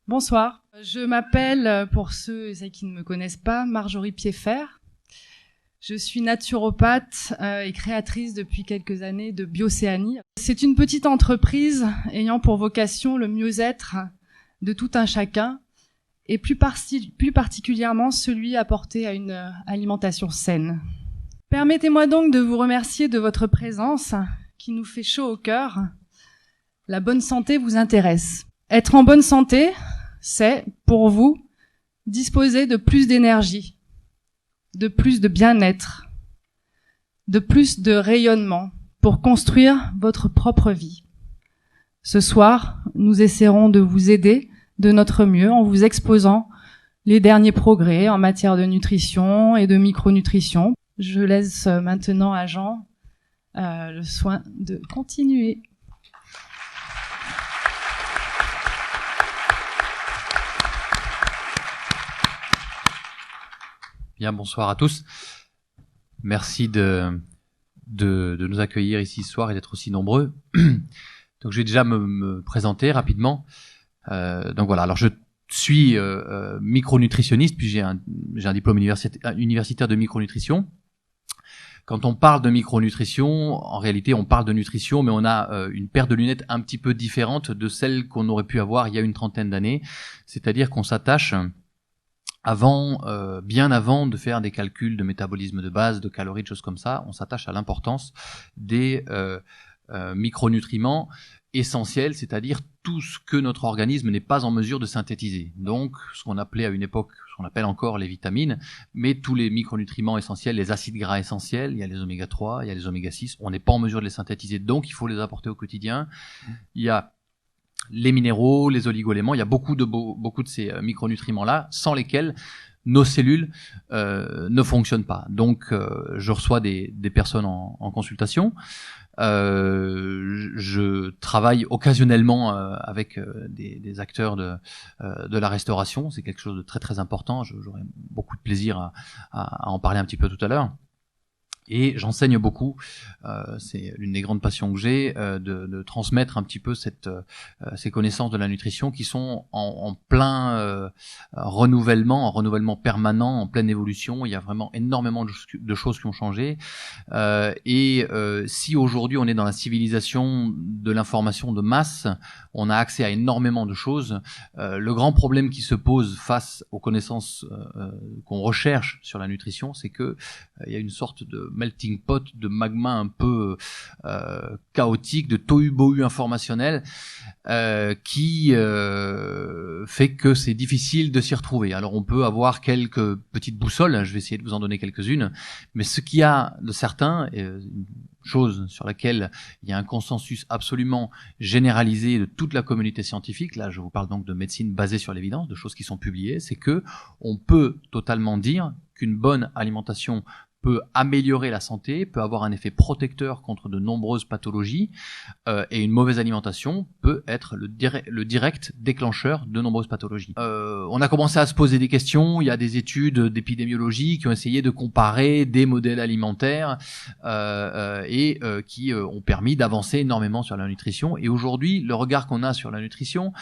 Bonsoir, je m'appelle, pour ceux et celles qui ne me connaissent pas, Marjorie Piéfer. Je suis naturopathe et créatrice depuis quelques années de Biocéanie. C'est une petite entreprise ayant pour vocation le mieux-être de tout un chacun et plus particulièrement celui apporté à une alimentation saine. Permettez-moi donc de vous remercier de votre présence qui nous fait chaud au cœur. La bonne santé vous intéresse. Être en bonne santé, c'est, pour vous, disposer de plus d'énergie, de plus de bien-être, de plus de rayonnement pour construire votre propre vie. Ce soir, nous essaierons de vous aider de notre mieux en vous exposant les derniers progrès en matière de nutrition et de micronutrition. Je laisse maintenant à Jean le soin de continuer. Bien, bonsoir à tous. Merci de nous accueillir ici ce soir et d'être aussi nombreux. Donc, je vais déjà me présenter rapidement. Donc voilà. Alors, je suis micronutritionniste, puis j'ai un diplôme universitaire de micronutrition. Quand on parle de micronutrition, en réalité, on parle de nutrition, mais on a une paire de lunettes un petit peu différente de celle qu'on aurait pu avoir il y a une trentaine d'années. C'est-à-dire qu'on s'attache bien avant de faire des calculs de métabolisme de base, de calories, de choses comme ça, on s'attache à l'importance des micronutriments essentiels, c'est-à-dire tout ce que notre organisme n'est pas en mesure de synthétiser. Donc, ce qu'on appelait à une époque, ce qu'on appelle encore les vitamines, mais tous les micronutriments essentiels, les acides gras essentiels, il y a les oméga 3, il y a les oméga 6, on n'est pas en mesure de les synthétiser, donc il faut les apporter au quotidien. Il y a les minéraux, les oligo-éléments, il y a beaucoup de ces micronutriments-là, sans lesquels nos cellules ne fonctionnent pas. Donc, je reçois des personnes en consultation. Je travaille occasionnellement avec des acteurs de la restauration. C'est quelque chose de très très important. J'aurai beaucoup de plaisir à en parler un petit peu tout à l'heure. Et j'enseigne beaucoup, c'est l'une des grandes passions que j'ai, de transmettre un petit peu ces connaissances de la nutrition qui sont en plein renouvellement permanent, en pleine évolution. Il y a vraiment énormément de choses qui ont changé. Si aujourd'hui on est dans la civilisation de l'information de masse, on a accès à énormément de choses. Le grand problème qui se pose face aux connaissances qu'on recherche sur la nutrition, c'est que il y a une sorte de melting pot, de magma un peu chaotique, de tohu-bohu informationnel qui fait que c'est difficile de s'y retrouver. Alors on peut avoir quelques petites boussoles, je vais essayer de vous en donner quelques-unes, mais ce qu'il y a de certain, une chose sur laquelle il y a un consensus absolument généralisé de toute la communauté scientifique, là je vous parle donc de médecine basée sur l'évidence, de choses qui sont publiées, c'est que on peut totalement dire qu'une bonne alimentation peut améliorer la santé, peut avoir un effet protecteur contre de nombreuses pathologies, et une mauvaise alimentation peut être le direct déclencheur de nombreuses pathologies. On a commencé à se poser des questions, il y a des études d'épidémiologie qui ont essayé de comparer des modèles alimentaires qui ont permis d'avancer énormément sur la nutrition. Et aujourd'hui, le regard qu'on a sur la nutrition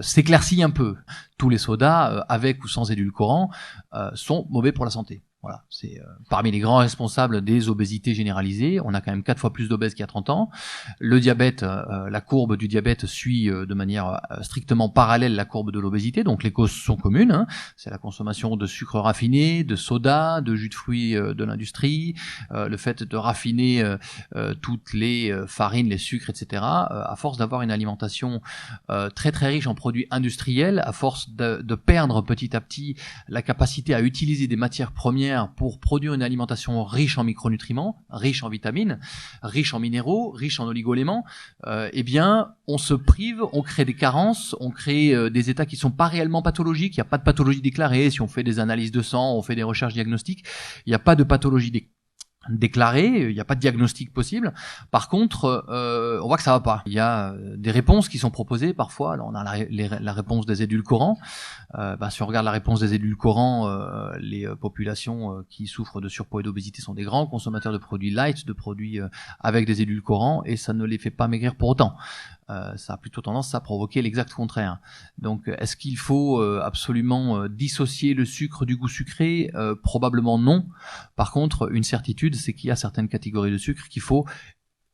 s'éclaircit un peu. Tous les sodas, avec ou sans édulcorants, sont mauvais pour la santé. Voilà, c'est parmi les grands responsables des obésités généralisées. On a quand même 4 fois plus d'obèses qu'il y a 30 ans. Le diabète, la courbe du diabète suit de manière strictement parallèle la courbe de l'obésité, donc les causes sont communes. Hein. C'est la consommation de sucre raffiné, de soda, de jus de fruits de l'industrie, le fait de raffiner toutes les farines, les sucres, etc. À force d'avoir une alimentation très très riche en produits industriels, à force de perdre petit à petit la capacité à utiliser des matières premières pour produire une alimentation riche en micronutriments, riche en vitamines, riche en minéraux, riche en oligo-éléments, eh bien, on se prive, on crée des carences, on crée des états qui sont pas réellement pathologiques. Il n'y a pas de pathologie déclarée. Si on fait des analyses de sang, on fait des recherches diagnostiques, il n'y a pas de pathologie déclaré, il n'y a pas de diagnostic possible. Par contre, on voit que ça va pas. Il y a des réponses qui sont proposées parfois. Alors, on a la réponse des édulcorants. Si on regarde la réponse des édulcorants, les populations qui souffrent de surpoids et d'obésité sont des grands consommateurs de produits light, de produits avec des édulcorants, et ça ne les fait pas maigrir pour autant. ça a plutôt tendance à provoquer l'exact contraire. Donc, est-ce qu'il faut absolument dissocier le sucre du goût sucré ? Probablement non. Par contre, une certitude, c'est qu'il y a certaines catégories de sucre qu'il faut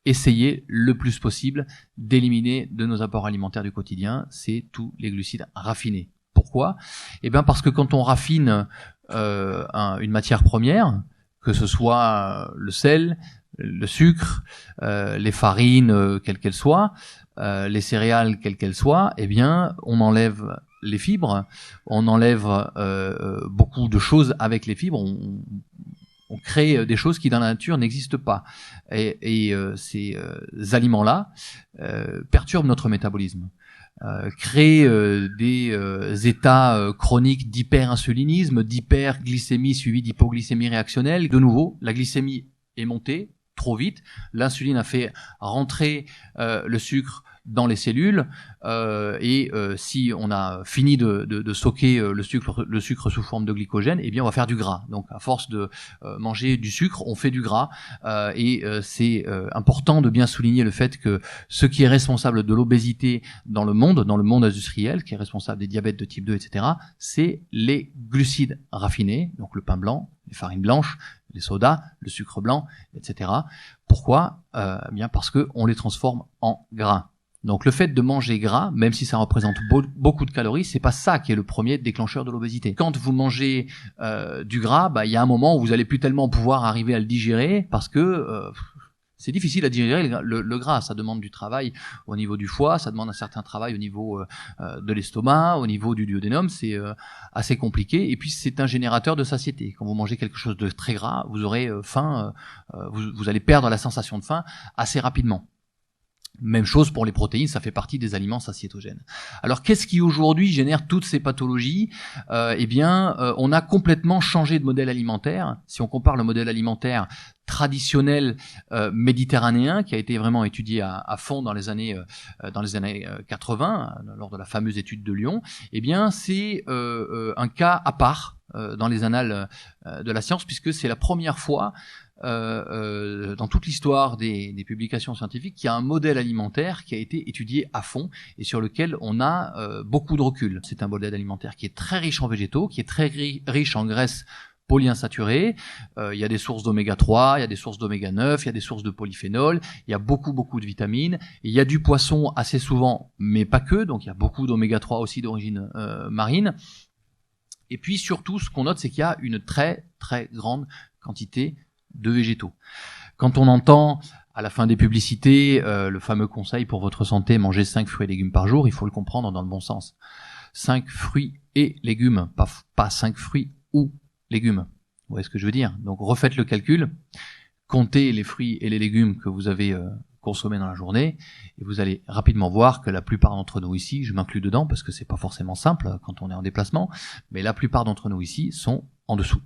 essayer le plus possible d'éliminer de nos apports alimentaires du quotidien. C'est tous les glucides raffinés. Pourquoi ? Eh bien, parce que quand on raffine une matière première, que ce soit le sel, le sucre, les farines, quelles qu'elles soient, les céréales, quelles qu'elles soient, eh bien, on enlève les fibres, on enlève beaucoup de choses avec les fibres, on crée des choses qui dans la nature n'existent pas. Et ces aliments-là perturbent notre métabolisme. Créer des états chroniques d'hyperinsulinisme, d'hyperglycémie suivi d'hypoglycémie réactionnelle. De nouveau, la glycémie est montée trop vite, l'insuline a fait rentrer le sucre dans les cellules et si on a fini de stocker le sucre sous forme de glycogène, eh bien on va faire du gras. Donc à force de manger du sucre, on fait du gras et c'est important de bien souligner le fait que ce qui est responsable de l'obésité dans le monde industriel, qui est responsable des diabètes de type 2, etc., c'est les glucides raffinés, donc le pain blanc, les farines blanches, les sodas, le sucre blanc, etc. Pourquoi ? Bien parce que on les transforme en gras. Donc le fait de manger gras, même si ça représente beaucoup de calories, c'est pas ça qui est le premier déclencheur de l'obésité. Quand vous mangez du gras, il y a un moment où vous allez plus tellement pouvoir arriver à le digérer parce que c'est difficile à digérer le gras. Ça demande du travail au niveau du foie, ça demande un certain travail au niveau de l'estomac, au niveau du duodénum. C'est assez compliqué. Et puis c'est un générateur de satiété. Quand vous mangez quelque chose de très gras, vous aurez faim. Vous allez perdre la sensation de faim assez rapidement. Même chose pour les protéines, ça fait partie des aliments satiétogènes. Alors qu'est-ce qui aujourd'hui génère toutes ces pathologies ? On a complètement changé de modèle alimentaire. Si on compare le modèle alimentaire traditionnel méditerranéen, qui a été vraiment étudié à fond dans les années 80, lors de la fameuse étude de Lyon, eh bien c'est un cas à part dans les annales de la science, puisque c'est la première fois dans toute l'histoire des publications scientifiques, qu'il y a un modèle alimentaire qui a été étudié à fond et sur lequel on a beaucoup de recul. C'est un modèle alimentaire qui est très riche en végétaux, qui est très riche en graisses polyinsaturées. Il y a des sources d'oméga 3, il y a des sources d'oméga 9, il y a des sources de polyphénol, il y a beaucoup de vitamines. Et il y a du poisson assez souvent, mais pas que, donc il y a beaucoup d'oméga 3 aussi d'origine marine. Et puis surtout, ce qu'on note, c'est qu'il y a une très très grande quantité de végétaux. Quand on entend à la fin des publicités le fameux conseil pour votre santé, manger 5 fruits et légumes par jour, il faut le comprendre dans le bon sens. 5 fruits et légumes, pas 5 fruits ou légumes. Vous voyez ce que je veux dire ? Donc refaites le calcul, comptez les fruits et les légumes que vous avez consommés dans la journée, et vous allez rapidement voir que la plupart d'entre nous ici, je m'inclus dedans parce que c'est pas forcément simple quand on est en déplacement, mais la plupart d'entre nous ici sont en dessous.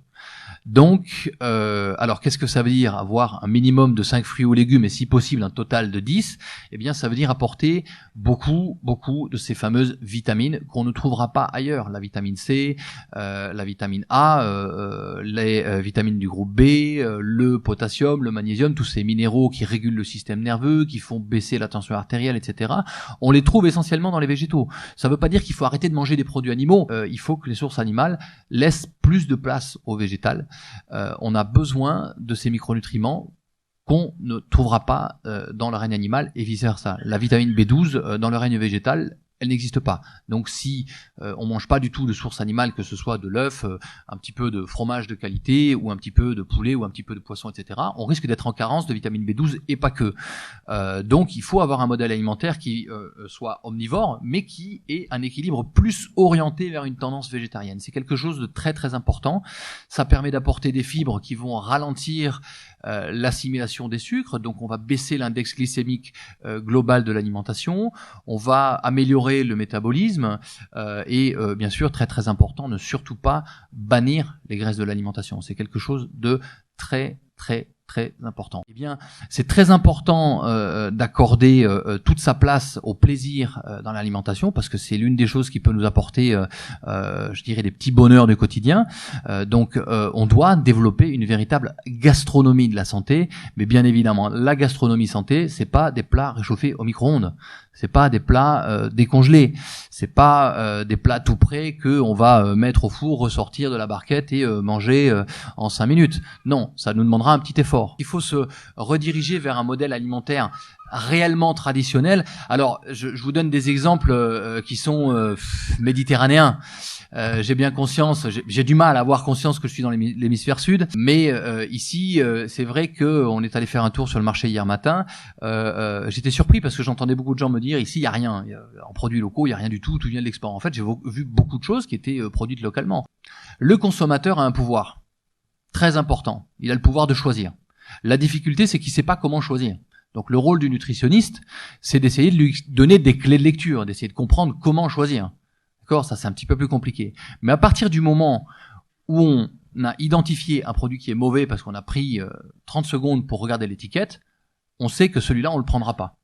Donc, alors qu'est-ce que ça veut dire avoir un minimum de 5 fruits ou légumes et si possible un total de 10 ? Eh bien, ça veut dire apporter beaucoup de ces fameuses vitamines qu'on ne trouvera pas ailleurs. La vitamine C, la vitamine A, les vitamines du groupe B, le potassium, le magnésium, tous ces minéraux qui régulent le système nerveux, qui font baisser la tension artérielle, etc. On les trouve essentiellement dans les végétaux. Ça ne veut pas dire qu'il faut arrêter de manger des produits animaux. Il faut que les sources animales laissent plus de place au végétal. On a besoin de ces micronutriments qu'on ne trouvera pas dans le règne animal et vice versa. La vitamine B12 dans le règne végétal, elle n'existe pas. Donc si on mange pas du tout de source animale, que ce soit de l'œuf, un petit peu de fromage de qualité, ou un petit peu de poulet, ou un petit peu de poisson, etc., on risque d'être en carence de vitamine B12 et pas que. Donc il faut avoir un modèle alimentaire qui soit omnivore, mais qui ait un équilibre plus orienté vers une tendance végétarienne. C'est quelque chose de très très important. Ça permet d'apporter des fibres qui vont ralentir l'assimilation des sucres, donc on va baisser l'index glycémique global de l'alimentation, on va améliorer le métabolisme et bien sûr, très très important, ne surtout pas bannir les graisses de l'alimentation. C'est quelque chose de très très très important. Eh bien, c'est très important d'accorder toute sa place au plaisir dans l'alimentation, parce que c'est l'une des choses qui peut nous apporter, je dirais, des petits bonheurs du quotidien. Donc, on doit développer une véritable gastronomie de la santé, mais bien évidemment, la gastronomie santé, c'est pas des plats réchauffés au micro-ondes. C'est pas des plats décongelés, c'est pas des plats tout prêts que on va mettre au four, ressortir de la barquette et manger en 5 minutes. Non, ça nous demandera un petit effort. Il faut se rediriger vers un modèle alimentaire réellement traditionnel. Alors, je vous donne des exemples qui sont méditerranéens. J'ai bien conscience, j'ai du mal à avoir conscience que je suis dans l'hémisphère sud, mais ici, c'est vrai que on est allé faire un tour sur le marché hier matin. J'étais surpris parce que j'entendais beaucoup de gens me dire ici il y a rien, en produits locaux il y a rien du tout, tout vient de l'export. En fait, j'ai vu beaucoup de choses qui étaient produites localement. Le consommateur a un pouvoir très important. Il a le pouvoir de choisir. La difficulté, c'est qu'il sait pas comment choisir. Donc le rôle du nutritionniste, c'est d'essayer de lui donner des clés de lecture, d'essayer de comprendre comment choisir. D'accord, ça c'est un petit peu plus compliqué. Mais à partir du moment où on a identifié un produit qui est mauvais parce qu'on a pris 30 secondes pour regarder l'étiquette, on sait que celui-là on le prendra pas.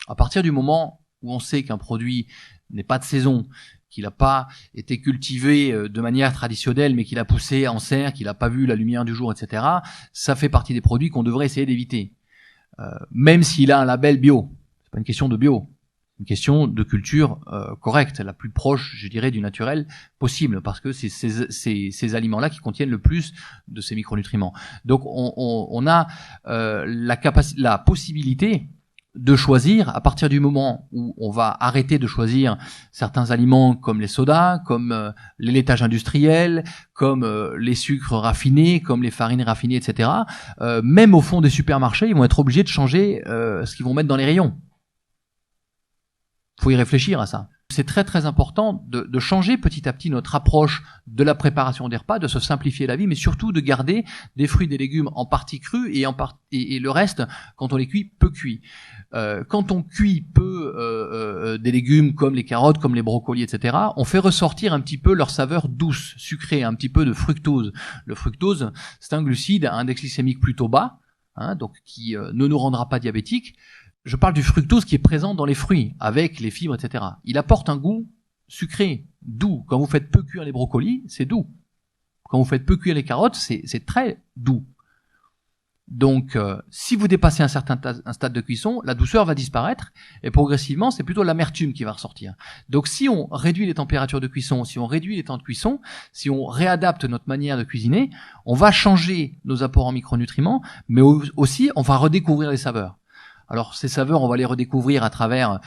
À partir du moment où on sait qu'un produit n'est pas de saison, qu'il n'a pas été cultivé de manière traditionnelle, mais qu'il a poussé en serre, qu'il n'a pas vu la lumière du jour, etc., ça fait partie des produits qu'on devrait essayer d'éviter. Même s'il a un label bio, c'est pas une question de bio, c'est une question de culture correcte, la plus proche, je dirais, du naturel possible, parce que c'est ces aliments-là qui contiennent le plus de ces micronutriments. Donc on a la possibilité de choisir à partir du moment où on va arrêter de choisir certains aliments comme les sodas, comme les laitages industriels, comme les sucres raffinés, comme les farines raffinées, etc. Même au fond des supermarchés, ils vont être obligés de changer ce qu'ils vont mettre dans les rayons. Faut y réfléchir à ça. C'est très très important de changer petit à petit notre approche de la préparation des repas, de se simplifier la vie, mais surtout de garder des fruits et des légumes en partie crus et le reste, quand on les cuit, peu cuit. Quand on cuit peu des légumes comme les carottes, comme les brocolis, etc., on fait ressortir un petit peu leur saveur douce, sucrée, un petit peu de fructose. Le fructose, c'est un glucide à index glycémique plutôt bas, donc qui ne nous rendra pas diabétiques. Je parle du fructose qui est présent dans les fruits, avec les fibres, etc. Il apporte un goût sucré, doux. Quand vous faites peu cuire les brocolis, c'est doux. Quand vous faites peu cuire les carottes, c'est très doux. Donc, si vous dépassez un stade de cuisson, la douceur va disparaître, et progressivement, c'est plutôt l'amertume qui va ressortir. Donc, si on réduit les températures de cuisson, si on réduit les temps de cuisson, si on réadapte notre manière de cuisiner, on va changer nos apports en micronutriments, mais aussi, on va redécouvrir les saveurs. Alors ces saveurs, on va les redécouvrir à travers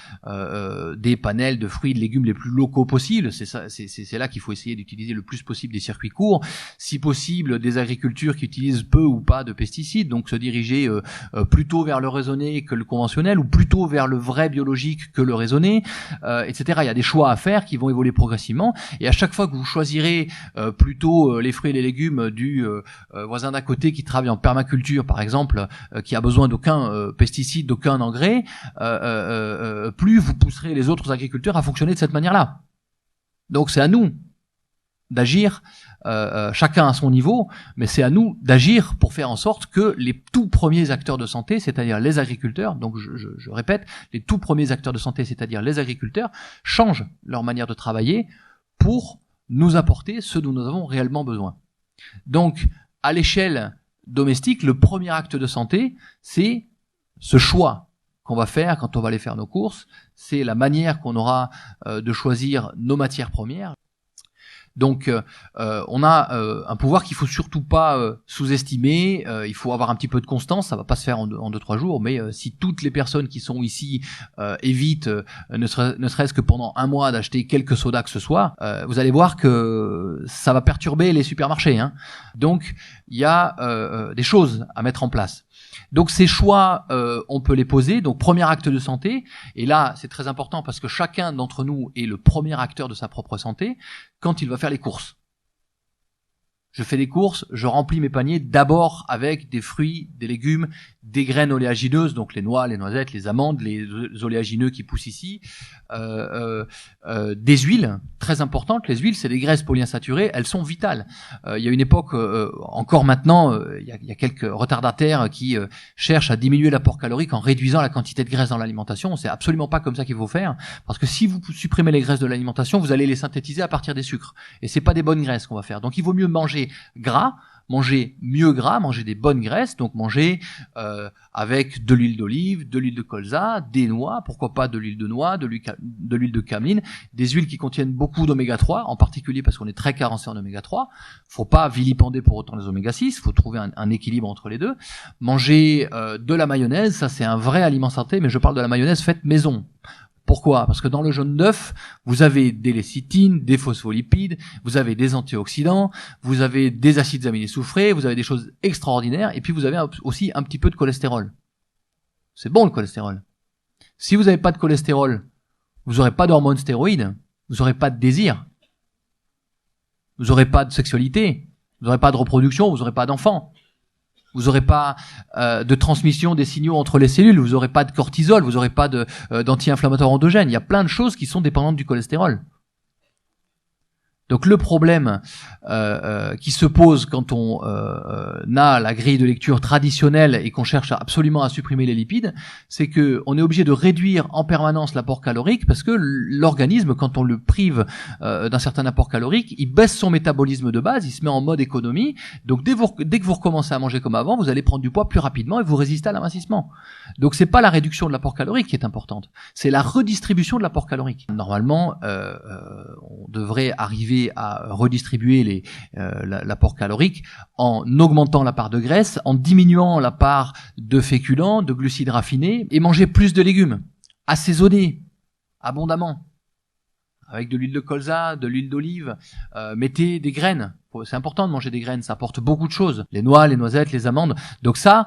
des panels de fruits et de légumes les plus locaux possibles. C'est là qu'il faut essayer d'utiliser le plus possible des circuits courts, si possible des agricultures qui utilisent peu ou pas de pesticides, donc se diriger plutôt vers le raisonné que le conventionnel, ou plutôt vers le vrai biologique que le raisonné, etc. Il y a des choix à faire qui vont évoluer progressivement, et à chaque fois que vous choisirez plutôt les fruits et les légumes du voisin d'à côté qui travaille en permaculture, par exemple, qui a besoin d'aucun pesticide, d'aucun engrais, plus vous pousserez les autres agriculteurs à fonctionner de cette manière-là. Donc c'est à nous d'agir, chacun à son niveau, mais c'est à nous d'agir pour faire en sorte que les tout premiers acteurs de santé, c'est-à-dire les agriculteurs, donc je répète, les tout premiers acteurs de santé, c'est-à-dire les agriculteurs, changent leur manière de travailler pour nous apporter ce dont nous avons réellement besoin. Donc, à l'échelle domestique, le premier acte de santé, c'est ce choix qu'on va faire quand on va aller faire nos courses, c'est la manière qu'on aura de choisir nos matières premières. Donc, on a un pouvoir qu'il faut surtout pas sous-estimer. Il faut avoir un petit peu de constance. Ça va pas se faire en 2-3 jours, mais si toutes les personnes qui sont ici évitent, ne serait-ce que pendant un mois, d'acheter quelques sodas que ce soit, vous allez voir que ça va perturber les supermarchés. Donc, il y a des choses à mettre en place. Donc ces choix, on peut les poser. Donc premier acte de santé, et là c'est très important parce que chacun d'entre nous est le premier acteur de sa propre santé quand il va faire les courses. Je fais des courses, je remplis mes paniers d'abord avec des fruits, des légumes, des graines oléagineuses, donc les noix, les noisettes, les amandes, les oléagineux qui poussent ici, des huiles. très importantes. Les huiles, c'est des graisses polyinsaturées, elles sont vitales. Il y a une époque, encore maintenant, il y a quelques retardataires qui cherchent à diminuer l'apport calorique en réduisant la quantité de graisse dans l'alimentation. C'est absolument pas comme ça qu'il faut faire, parce que si vous supprimez les graisses de l'alimentation, vous allez les synthétiser à partir des sucres, et c'est pas des bonnes graisses qu'on va faire. Donc il vaut mieux manger gras, manger mieux gras, manger des bonnes graisses, donc manger avec de l'huile d'olive, de l'huile de colza, des noix, pourquoi pas de l'huile de noix, de l'huile de cameline, des huiles qui contiennent beaucoup d'oméga 3, en particulier parce qu'on est très carencé en oméga 3. Faut pas vilipender pour autant les oméga 6, faut trouver un équilibre entre les deux. Manger de la mayonnaise, ça c'est un vrai aliment santé, mais je parle de la mayonnaise faite maison. Pourquoi ? Parce que dans le jaune d'œuf, vous avez des lécithines, des phospholipides, vous avez des antioxydants, vous avez des acides aminés soufrés, vous avez des choses extraordinaires, et puis vous avez aussi un petit peu de cholestérol. C'est bon le cholestérol. Si vous n'avez pas de cholestérol, vous n'aurez pas d'hormones stéroïdes, vous n'aurez pas de désir, vous n'aurez pas de sexualité, vous n'aurez pas de reproduction, vous n'aurez pas d'enfants. Vous n'aurez pas de transmission des signaux entre les cellules, vous n'aurez pas de cortisol, vous n'aurez pas d'anti-inflammatoires endogènes. Il y a plein de choses qui sont dépendantes du cholestérol. Donc le problème qui se pose quand on a la grille de lecture traditionnelle et qu'on cherche absolument à supprimer les lipides, c'est que on est obligé de réduire en permanence l'apport calorique, parce que l'organisme, quand on le prive d'un certain apport calorique, il baisse son métabolisme de base, il se met en mode économie. Donc dès que vous recommencez à manger comme avant, vous allez prendre du poids plus rapidement et vous résistez à l'amincissement. Donc c'est pas la réduction de l'apport calorique qui est importante, c'est la redistribution de l'apport calorique. Normalement, on devrait arriver à redistribuer l'apport calorique en augmentant la part de graisse, en diminuant la part de féculents, de glucides raffinés, et manger plus de légumes, assaisonnés, abondamment, avec de l'huile de colza, de l'huile d'olive, mettez des graines. C'est important de manger des graines, ça apporte beaucoup de choses. Les noix, les noisettes, les amandes. Donc ça,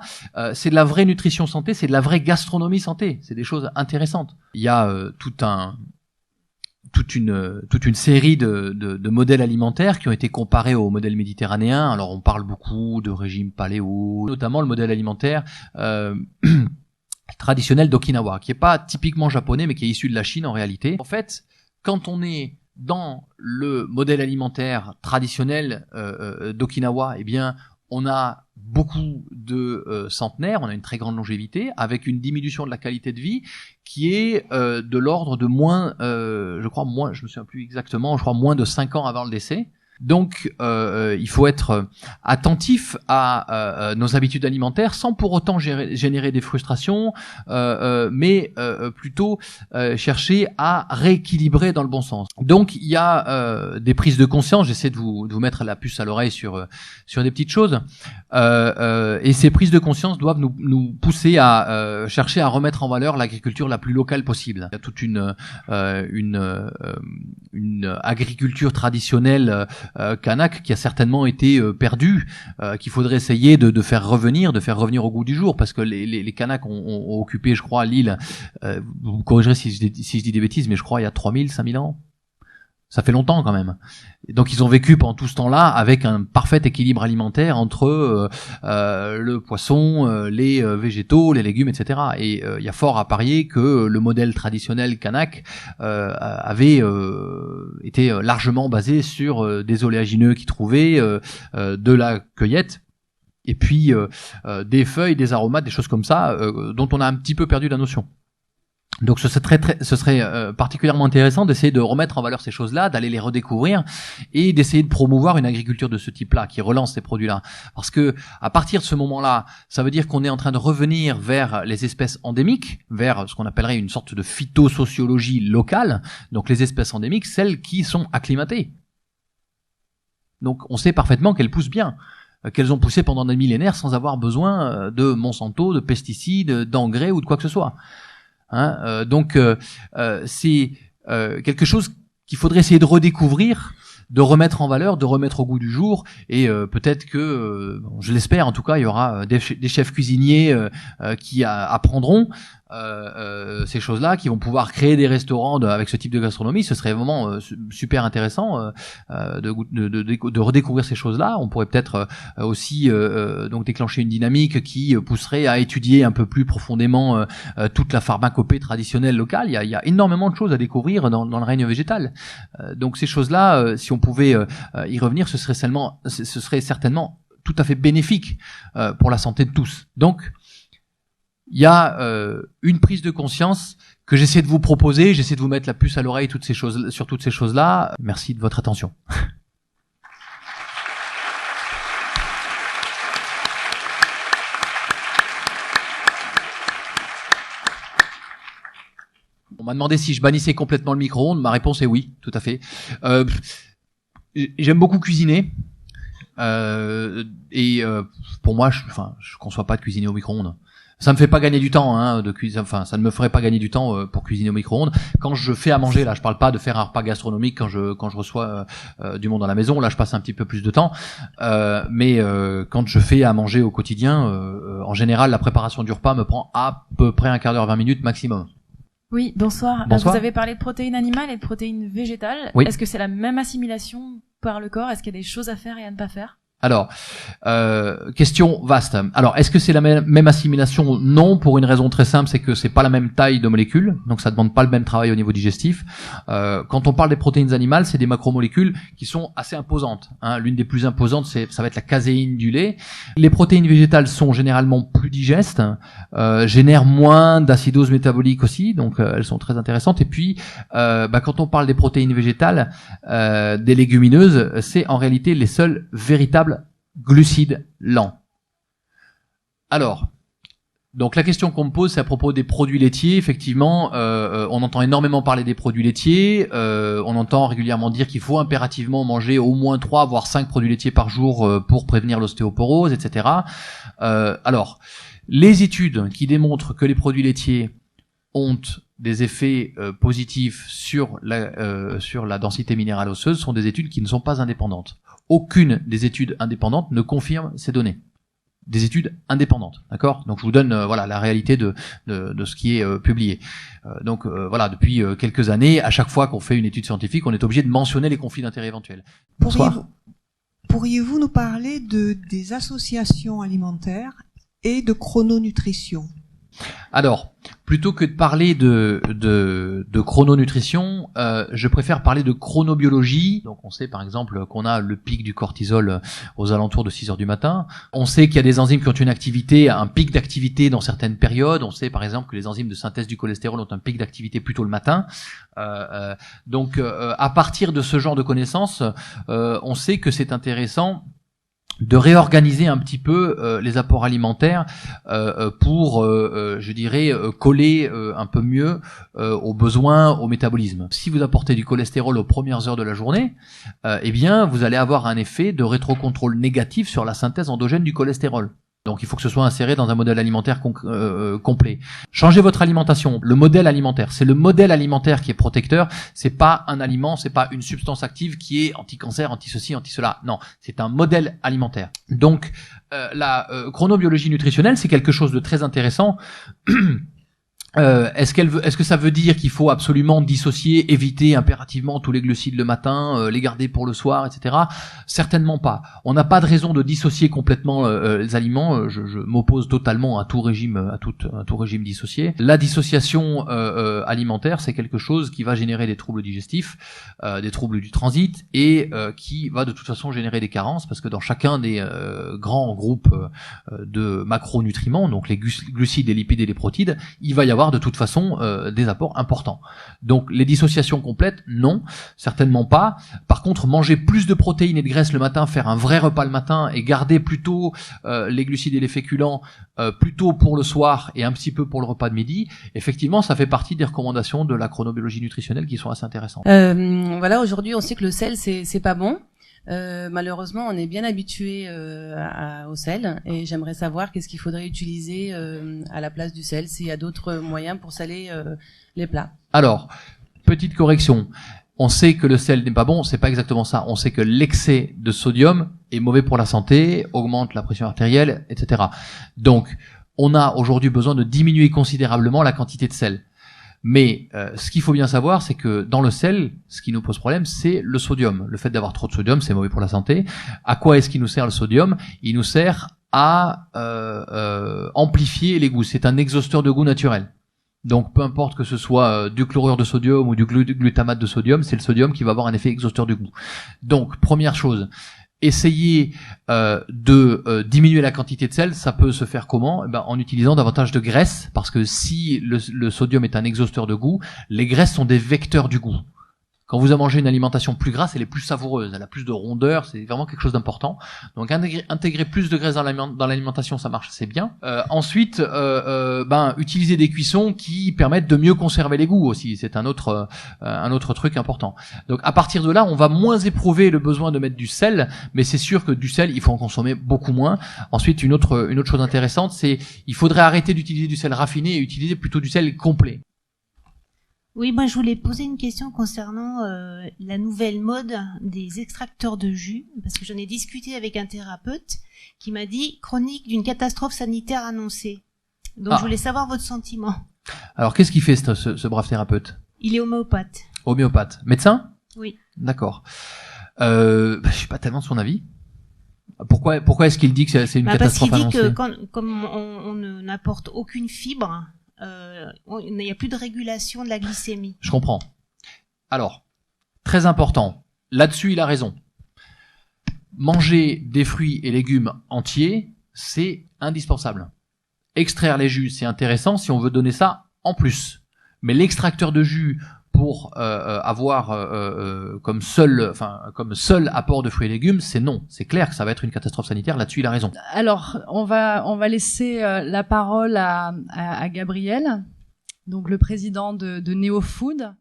c'est de la vraie nutrition santé, c'est de la vraie gastronomie santé. C'est des choses intéressantes. Il y a toute une série de modèles alimentaires qui ont été comparés au modèle méditerranéen. Alors on parle beaucoup de régime paléo, notamment le modèle alimentaire traditionnel d'Okinawa, qui est pas typiquement japonais, mais qui est issu de la Chine en réalité. En fait, quand on est dans le modèle alimentaire traditionnel d'Okinawa, eh bien, on a beaucoup de centenaires, on a une très grande longévité, avec une diminution de la qualité de vie qui est de l'ordre de moins, je me souviens plus exactement, je crois moins de 5 ans avant le décès. Donc, il faut être attentif à nos habitudes alimentaires sans pour autant générer des frustrations, mais plutôt chercher à rééquilibrer dans le bon sens. Donc, il y a des prises de conscience. J'essaie de vous mettre la puce à l'oreille sur des petites choses, et ces prises de conscience doivent nous pousser à chercher à remettre en valeur l'agriculture la plus locale possible. Il y a toute une agriculture traditionnelle kanak qui a certainement été perdue, qu'il faudrait essayer de faire revenir au goût du jour, parce que les Kanaks ont occupé, je crois, l'île, vous me corrigerez si je dis des bêtises, mais je crois il y a 3000, 5000 ans. Ça fait longtemps quand même. Et donc ils ont vécu pendant tout ce temps-là avec un parfait équilibre alimentaire entre le poisson, les végétaux, les légumes, etc. Et il y a fort à parier que le modèle traditionnel kanak avait été largement basé sur des oléagineux qu'ils trouvaient, de la cueillette, et puis des feuilles, des aromates, des choses comme ça, dont on a un petit peu perdu la notion. Donc ce serait particulièrement intéressant d'essayer de remettre en valeur ces choses-là, d'aller les redécouvrir et d'essayer de promouvoir une agriculture de ce type-là qui relance ces produits-là. Parce que à partir de ce moment-là, ça veut dire qu'on est en train de revenir vers les espèces endémiques, vers ce qu'on appellerait une sorte de phytosociologie locale. Donc les espèces endémiques, celles qui sont acclimatées. Donc on sait parfaitement qu'elles poussent bien, qu'elles ont poussé pendant des millénaires sans avoir besoin de Monsanto, de pesticides, d'engrais ou de quoi que ce soit. Donc c'est quelque chose qu'il faudrait essayer de redécouvrir, de remettre en valeur, de remettre au goût du jour, et peut-être que, je l'espère en tout cas, il y aura des chefs cuisiniers qui apprendront ces choses-là, qui vont pouvoir créer des restaurants avec ce type de gastronomie, ce serait vraiment super intéressant de redécouvrir ces choses-là. On pourrait peut-être aussi donc déclencher une dynamique qui pousserait à étudier un peu plus profondément toute la pharmacopée traditionnelle locale. Il y a énormément de choses à découvrir dans le règne végétal. Donc ces choses-là, si on pouvait y revenir, ce serait certainement tout à fait bénéfique pour la santé de tous. Donc il y a une prise de conscience que j'essaie de vous proposer, j'essaie de vous mettre la puce à l'oreille sur toutes ces choses-là. Merci de votre attention. On m'a demandé si je bannissais complètement le micro-ondes. Ma réponse est oui, tout à fait. J'aime beaucoup cuisiner. Pour moi, je conçois pas de cuisiner au micro-ondes. Ça me fait pas gagner du temps, ça ne me ferait pas gagner du temps pour cuisiner au micro-ondes. Quand je fais à manger, là, je parle pas de faire un repas gastronomique quand je reçois du monde dans la maison. Là, je passe un petit peu plus de temps. Mais quand je fais à manger au quotidien, en général, la préparation du repas me prend à peu près un quart d'heure, 20 minutes maximum. Oui, bonsoir. Bonsoir. Vous avez parlé de protéines animales et de protéines végétales. Oui. Est-ce que c'est la même assimilation par le corps? Est-ce qu'il y a des choses à faire et à ne pas faire? Alors, question vaste. Alors, est-ce que c'est la même assimilation? Non, pour une raison très simple, c'est que c'est pas la même taille de molécules, donc ça demande pas le même travail au niveau digestif. Quand on parle des protéines animales, c'est des macromolécules qui sont assez imposantes. L'une des plus imposantes, ça va être la caséine du lait. Les protéines végétales sont généralement plus digestes, génèrent moins d'acidose métabolique aussi, donc elles sont très intéressantes. Et puis, quand on parle des protéines végétales, des légumineuses, c'est en réalité les seuls véritables glucides lents. Alors, donc la question qu'on me pose, c'est à propos des produits laitiers. Effectivement, on entend énormément parler des produits laitiers. On entend régulièrement dire qu'il faut impérativement manger au moins 3 voire 5 produits laitiers par jour pour prévenir l'ostéoporose, etc. Alors, les études qui démontrent que les produits laitiers ont des effets positifs sur la densité minérale osseuse sont des études qui ne sont pas indépendantes. Aucune des études indépendantes ne confirme ces données. Des études indépendantes, d'accord? Donc je vous donne la réalité de ce qui est publié. Depuis quelques années, à chaque fois qu'on fait une étude scientifique, on est obligé de mentionner les conflits d'intérêts éventuels. Bonsoir. Pourriez-vous nous parler des associations alimentaires et de chrononutrition? Alors, plutôt que de parler de chrononutrition, je préfère parler de chronobiologie. Donc on sait par exemple qu'on a le pic du cortisol aux alentours de 6 heures du matin. On sait qu'il y a des enzymes qui ont une activité, un pic d'activité dans certaines périodes. On sait par exemple que les enzymes de synthèse du cholestérol ont un pic d'activité plutôt le matin. Donc à partir de ce genre de connaissances, on sait que c'est intéressant de réorganiser un petit peu les apports alimentaires pour, coller un peu mieux aux besoins, au métabolisme. Si vous apportez du cholestérol aux premières heures de la journée, vous allez avoir un effet de rétrocontrôle négatif sur la synthèse endogène du cholestérol. Donc il faut que ce soit inséré dans un modèle alimentaire complet. Changez votre alimentation. Le modèle alimentaire, c'est le modèle alimentaire qui est protecteur. C'est pas un aliment, c'est pas une substance active qui est anti-cancer, anti-ceci, anti-cela. Non, c'est un modèle alimentaire. Donc la chronobiologie nutritionnelle, c'est quelque chose de très intéressant. Est-ce que ça veut dire qu'il faut absolument dissocier, éviter impérativement tous les glucides le matin, les garder pour le soir, etc. Certainement pas. On n'a pas de raison de dissocier complètement les aliments. Je m'oppose totalement à tout régime, à tout régime dissocié. La dissociation alimentaire, c'est quelque chose qui va générer des troubles digestifs, des troubles du transit et qui va de toute façon générer des carences parce que dans chacun des grands groupes de macronutriments, donc les glucides, les lipides et les protides, il va y avoir de toute façon des apports importants. Donc les dissociations complètes, non, certainement pas. Par contre, manger plus de protéines et de graisses le matin, faire un vrai repas le matin et garder plutôt les glucides et les féculents plutôt pour le soir et un petit peu pour le repas de midi, effectivement, ça fait partie des recommandations de la chronobiologie nutritionnelle qui sont assez intéressantes. Aujourd'hui, on sait que le sel, c'est pas bon. Malheureusement, on est bien habitué au sel et j'aimerais savoir qu'est-ce qu'il faudrait utiliser à la place du sel, s'il y a d'autres moyens pour saler les plats. Alors, petite correction. On sait que le sel n'est pas bon, c'est pas exactement ça. On sait que l'excès de sodium est mauvais pour la santé, augmente la pression artérielle, etc. Donc, on a aujourd'hui besoin de diminuer considérablement la quantité de sel. Mais ce qu'il faut bien savoir, c'est que dans le sel, ce qui nous pose problème, c'est le sodium. Le fait d'avoir trop de sodium, c'est mauvais pour la santé. À quoi est-ce qu'il nous sert le sodium ? Il nous sert à amplifier les goûts. C'est un exhausteur de goût naturel. Donc peu importe que ce soit du chlorure de sodium ou du glutamate de sodium, c'est le sodium qui va avoir un effet exhausteur du goût. Donc première chose, essayer de diminuer la quantité de sel. Ça peut se faire comment ? En utilisant davantage de graisse, parce que si le sodium est un exhausteur de goût, les graisses sont des vecteurs du goût. Quand vous mangez une alimentation plus grasse, elle est plus savoureuse, elle a plus de rondeur, c'est vraiment quelque chose d'important. Donc intégrer plus de graisse dans l'alimentation, ça marche, c'est bien. Ensuite, utiliser des cuissons qui permettent de mieux conserver les goûts aussi, c'est un autre truc important. Donc à partir de là, on va moins éprouver le besoin de mettre du sel, mais c'est sûr que du sel, il faut en consommer beaucoup moins. Ensuite, une autre chose intéressante, c'est il faudrait arrêter d'utiliser du sel raffiné et utiliser plutôt du sel complet. Oui, moi je voulais poser une question concernant la nouvelle mode des extracteurs de jus, parce que j'en ai discuté avec un thérapeute qui m'a dit chronique d'une catastrophe sanitaire annoncée. Donc je voulais savoir votre sentiment. Alors qu'est-ce qu'il fait ce brave thérapeute ? Il est homéopathe. Homéopathe. Médecin ? Oui. D'accord. Je suis pas tellement de son avis. Pourquoi est-ce qu'il dit que c'est une catastrophe annoncée ? Parce qu'il dit que comme on n'apporte aucune fibre, il n'y a plus de régulation de la glycémie. Je comprends. Alors, très important. Là-dessus, il a raison. Manger des fruits et légumes entiers, c'est indispensable. Extraire les jus, c'est intéressant si on veut donner ça en plus. Mais l'extracteur de jus pour avoir comme seul apport de fruits et légumes, c'est non. C'est clair que ça va être une catastrophe sanitaire. Là-dessus, il a raison. Alors, on va laisser la parole à Gabriel, donc le président de Neo Food.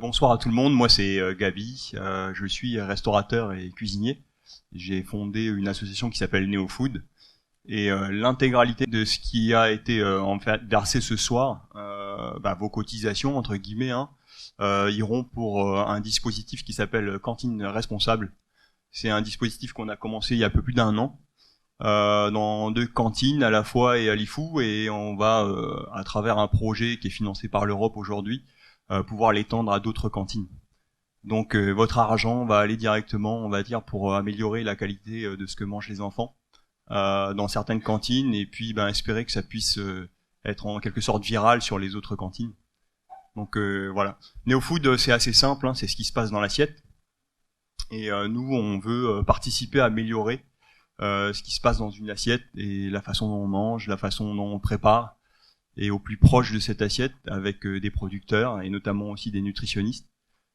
Bonsoir à tout le monde. Moi, c'est Gabi. Je suis restaurateur et cuisinier. J'ai fondé une association qui s'appelle Neo Food. Et l'intégralité de ce qui a été en fait versé ce soir, vos cotisations entre guillemets, iront pour un dispositif qui s'appelle Cantine Responsable. C'est un dispositif qu'on a commencé il y a un peu plus d'1 an dans 2 cantines à la fois et à Lifou, et on va à travers un projet qui est financé par l'Europe aujourd'hui pouvoir l'étendre à d'autres cantines. Donc votre argent va aller directement, on va dire, pour améliorer la qualité de ce que mangent les enfants dans certaines cantines, et puis espérer que ça puisse être en quelque sorte viral sur les autres cantines. Donc voilà. Neo Food, c'est assez simple, c'est ce qui se passe dans l'assiette. Et nous, on veut participer à améliorer ce qui se passe dans une assiette, et la façon dont on mange, la façon dont on prépare, et au plus proche de cette assiette avec des producteurs, et notamment aussi des nutritionnistes,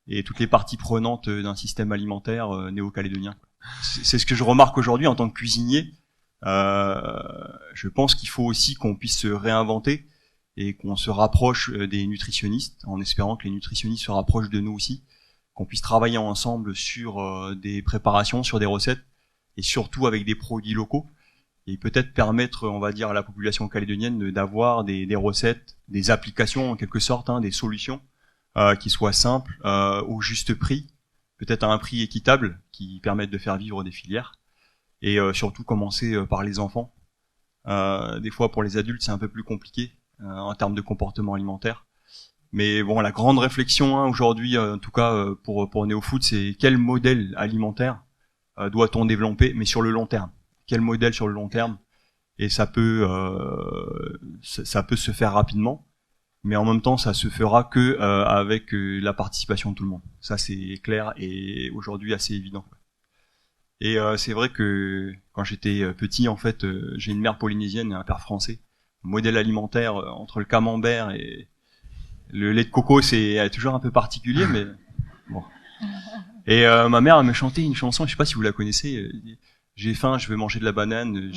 et toutes les parties prenantes d'un système alimentaire néo-calédonien. C'est ce que je remarque aujourd'hui en tant que cuisinier. Je pense qu'il faut aussi qu'on puisse se réinventer et qu'on se rapproche des nutritionnistes, en espérant que les nutritionnistes se rapprochent de nous aussi, qu'on puisse travailler ensemble sur des préparations, sur des recettes, et surtout avec des produits locaux, et peut-être permettre, on va dire, à la population calédonienne d'avoir des recettes, des applications en quelque sorte, des solutions qui soient simples, au juste prix, peut-être à un prix équitable, qui permettent de faire vivre des filières. Et surtout commencer par les enfants. Des fois pour les adultes c'est un peu plus compliqué en termes de comportement alimentaire. Mais bon, la grande réflexion aujourd'hui, en tout cas pour Neo Food, c'est quel modèle alimentaire doit-on développer, mais sur le long terme. Quel modèle sur le long terme ? Et ça peut se faire rapidement, mais en même temps ça se fera que avec la participation de tout le monde. Ça c'est clair et aujourd'hui assez évident. Et c'est vrai que quand j'étais petit, en fait, j'ai une mère polynésienne et un père français. Modèle alimentaire entre le camembert et le lait de coco, c'est toujours un peu particulier, mais bon. Et ma mère elle me chantait une chanson, je sais pas si vous la connaissez. J'ai faim, je veux manger de la banane.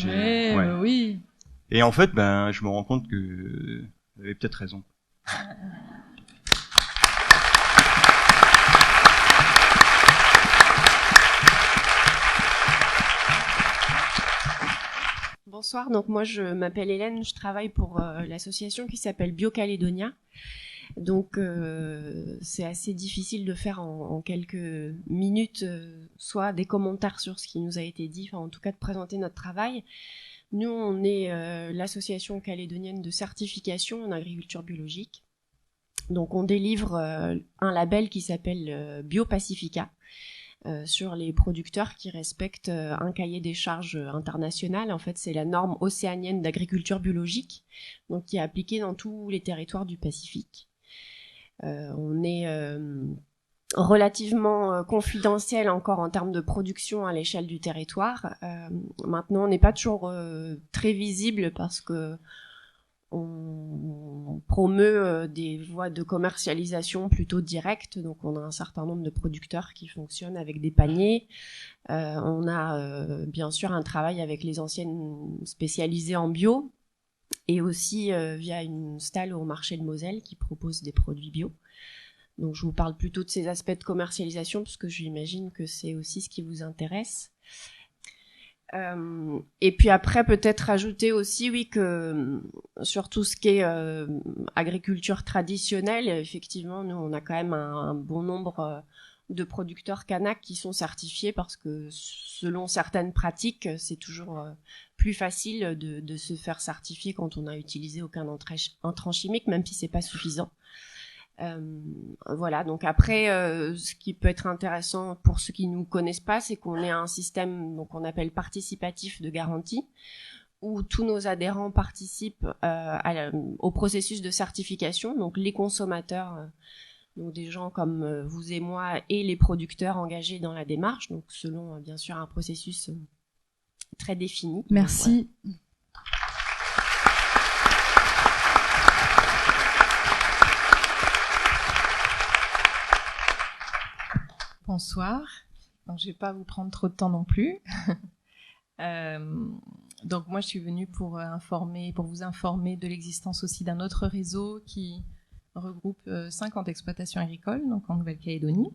Oui. Et en fait, je me rends compte que elle avait peut-être raison. Bonsoir, donc moi je m'appelle Hélène, je travaille pour l'association qui s'appelle Bio-Calédonia. Donc c'est assez difficile de faire en quelques minutes soit des commentaires sur ce qui nous a été dit, enfin en tout cas de présenter notre travail. Nous, on est l'association calédonienne de certification en agriculture biologique. Donc on délivre un label qui s'appelle BioPacifica sur les producteurs qui respectent un cahier des charges international. En fait, c'est la norme océanienne d'agriculture biologique, donc qui est appliquée dans tous les territoires du Pacifique. On est relativement confidentiel encore en termes de production à l'échelle du territoire. Maintenant, on n'est pas toujours très visible parce que on promeut des voies de commercialisation plutôt directes. Donc, on a un certain nombre de producteurs qui fonctionnent avec des paniers. On a bien sûr un travail avec les anciennes spécialisées en bio et aussi via une stalle au marché de Moselle qui propose des produits bio. Donc, je vous parle plutôt de ces aspects de commercialisation parce que j'imagine que c'est aussi ce qui vous intéresse. Et puis après, peut-être rajouter aussi, oui, que sur tout ce qui est agriculture traditionnelle, effectivement, nous, on a quand même un bon nombre de producteurs Canac qui sont certifiés parce que selon certaines pratiques, c'est toujours plus facile de se faire certifier quand on n'a utilisé aucun entrant chimique, même si c'est pas suffisant. Voilà, donc après, ce qui peut être intéressant pour ceux qui nous connaissent pas, c'est qu'on est un système donc on appelle participatif de garantie, où tous nos adhérents participent au processus de certification, donc les consommateurs, donc des gens comme vous et moi, et les producteurs engagés dans la démarche, donc selon bien sûr un processus très défini. Merci. Voilà. Bonsoir. Donc, je vais pas vous prendre trop de temps non plus. Donc, moi, je suis venue pour vous informer de l'existence aussi d'un autre réseau qui regroupe 50 exploitations agricoles, donc en Nouvelle-Calédonie,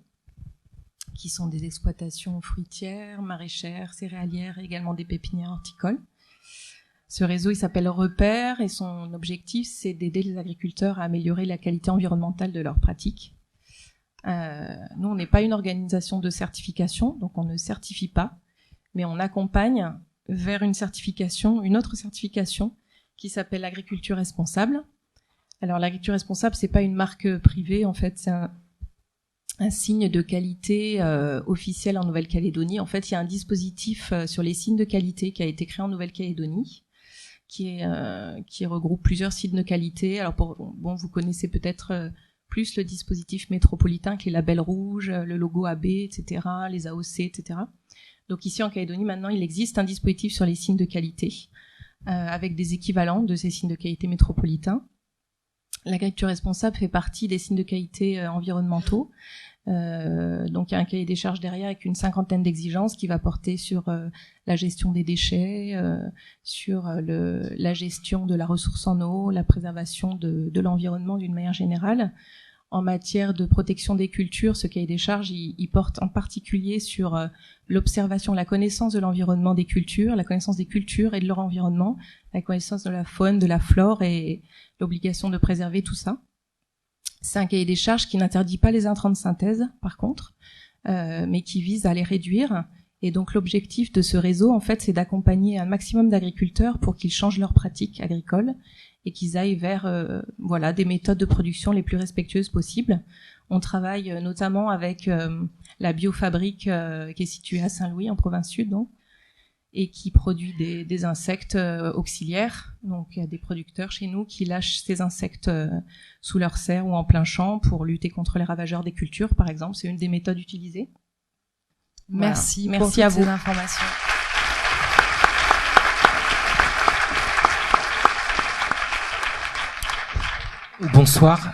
qui sont des exploitations fruitières, maraîchères, céréalières et également des pépinières horticoles. Ce réseau, il s'appelle Repère et son objectif, c'est d'aider les agriculteurs à améliorer la qualité environnementale de leurs pratiques. Nous, on n'est pas une organisation de certification, donc on ne certifie pas, mais on accompagne vers une autre certification qui s'appelle l'agriculture responsable. Alors, l'agriculture responsable, c'est pas une marque privée, en fait, c'est un signe de qualité officiel en Nouvelle-Calédonie. En fait, il y a un dispositif sur les signes de qualité qui a été créé en Nouvelle-Calédonie, qui regroupe plusieurs signes de qualité. Alors, vous connaissez peut-être plus le dispositif métropolitain qui est label rouge, le logo AB, etc., les AOC, etc. Donc ici en Calédonie, maintenant, il existe un dispositif sur les signes de qualité avec des équivalents de ces signes de qualité métropolitains. L'agriculture responsable fait partie des signes de qualité environnementaux. Donc il y a un cahier des charges derrière avec une 50aine d'exigences qui va porter sur la gestion des déchets, sur la gestion de la ressource en eau, la préservation de l'environnement d'une manière générale. En matière de protection des cultures, ce cahier des charges, il porte en particulier sur l'observation, la connaissance de l'environnement des cultures, la connaissance des cultures et de leur environnement, la connaissance de la faune, de la flore et l'obligation de préserver tout ça. C'est un cahier des charges qui n'interdit pas les intrants de synthèse, par contre, mais qui vise à les réduire. Et donc l'objectif de ce réseau, en fait, c'est d'accompagner un maximum d'agriculteurs pour qu'ils changent leurs pratiques agricoles et qu'ils aillent vers des méthodes de production les plus respectueuses possibles. On travaille notamment avec la Biofabrique qui est située à Saint-Louis, en province sud, donc, et qui produit des insectes auxiliaires. Donc il y a des producteurs chez nous qui lâchent ces insectes sous leur serre ou en plein champ pour lutter contre les ravageurs des cultures, par exemple. C'est une des méthodes utilisées. Merci, voilà. Merci à vous. Ces informations. Bonsoir,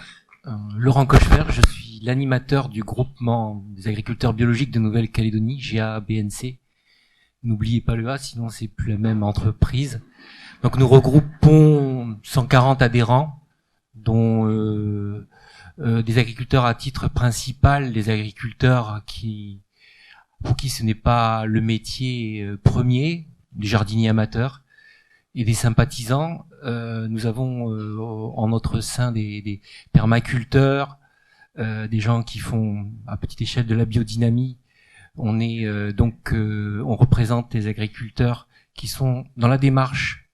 Laurent Cochefer, je suis l'animateur du groupement des agriculteurs biologiques de Nouvelle-Calédonie, GABNC. N'oubliez pas le A, sinon c'est plus la même entreprise. Donc nous regroupons 140 adhérents, dont des agriculteurs à titre principal, des agriculteurs pour qui ce n'est pas le métier premier, des jardiniers amateurs, et des sympathisants. Nous avons en notre sein des permaculteurs, des gens qui font à petite échelle de la biodynamie. On est on représente des agriculteurs qui sont dans la démarche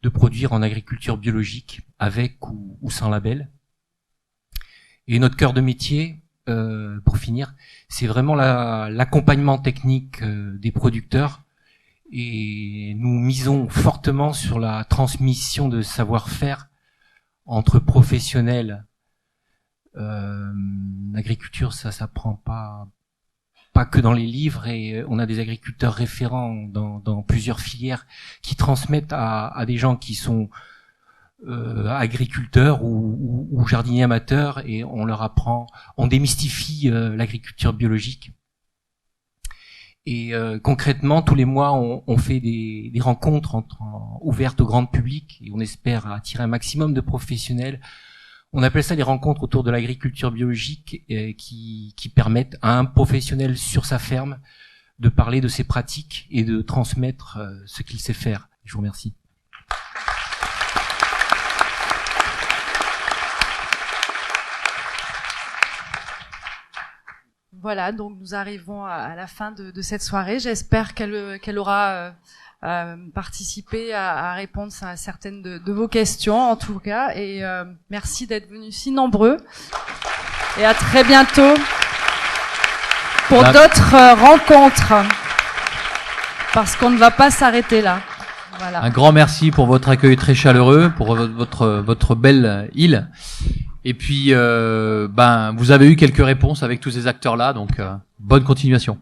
de produire en agriculture biologique avec ou sans label. Et notre cœur de métier, pour finir, c'est vraiment l'accompagnement technique des producteurs. Et nous misons fortement sur la transmission de savoir-faire entre professionnels. L'agriculture, ça s'apprend pas que dans les livres, et on a des agriculteurs référents dans plusieurs filières qui transmettent à des gens qui sont agriculteurs ou jardiniers amateurs, et on leur apprend, on démystifie l'agriculture biologique. Et concrètement, tous les mois, on fait des rencontres ouvertes au grand public, et on espère attirer un maximum de professionnels. On appelle ça des rencontres autour de l'agriculture biologique, qui permettent à un professionnel sur sa ferme de parler de ses pratiques et de transmettre ce qu'il sait faire. Je vous remercie. Voilà, donc nous arrivons à la fin de cette soirée. J'espère qu'elle aura participé à répondre à certaines de vos questions, en tout cas. Et merci d'être venus si nombreux. Et à très bientôt pour d'autres rencontres, parce qu'on ne va pas s'arrêter là. Voilà. Un grand merci pour votre accueil très chaleureux, pour votre belle île. Et puis, vous avez eu quelques réponses avec tous ces acteurs-là, donc bonne continuation.